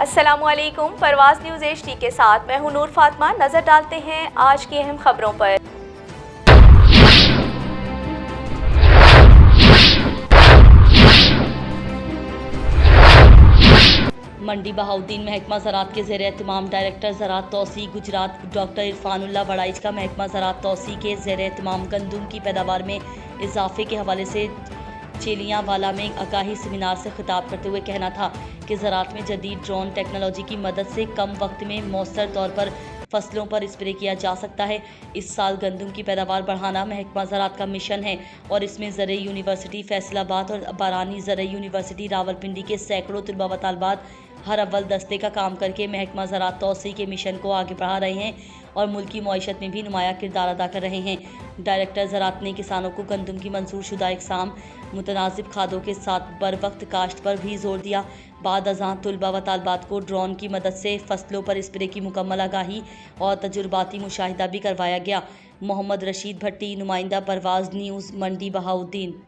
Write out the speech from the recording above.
अस्सलामु अलैकुम। परवाज़ news HD के साथ मैं हूं नूर फातिमा। नजर डालते हैं आज की अहम खबरों पर। मंडी बहाउद्दीन महकमा ज़राअत के ज़ेर-ए-एहतमाम डायरेक्टर ज़राअत तौसी गुजरात डॉक्टर इरफानुल्लाह वड़ाइच का महकमा ज़राअत तौसी के ज़ेर-ए-एहतमाम गंदम की पैदावार में इजाफे के हवाले से चेलियांवाला में आगाही सेमिनार से खिताब करते हुए कहना था कि ज़राअत में जदीद ड्रोन टेक्नोलॉजी की मदद से कम वक्त में मौसर तौर पर फसलों पर स्प्रे किया जा सकता है। इस साल गंदम की पैदावार बढ़ाना महकमा ज़राअत का मिशन है और इसमें ज़रई यूनिवर्सिटी फैसलाबाद और बारानी ज़रई यूनिवर्सिटी रावलपिंडी के सैकड़ों तलबा व तालिबात हर अव्वल दस्ते का काम करके महकमा ज़राअत तौसी के मिशन को आगे बढ़ा रहे हैं और मुल्की मईशत में भी नुमाया किरदार अदा कर रहे हैं। डायरेक्टर ज़राअत ने किसानों को गंदम की मंजूर शुदा इकसाम मुतनासिब खादों के साथ बर वक्त काश्त पर भी जोर दिया। बाद अज़ां तलबा व तालिबात को ड्रोन की मदद से फसलों पर स्प्रे की मुकम्मल आगाही और तजुर्बाती मुशाहिदा भी करवाया गया। मोहम्मद रशीद भट्टी, नुमाइंदा परवाज़ न्यूज़, मंडी बहाउद्दीन।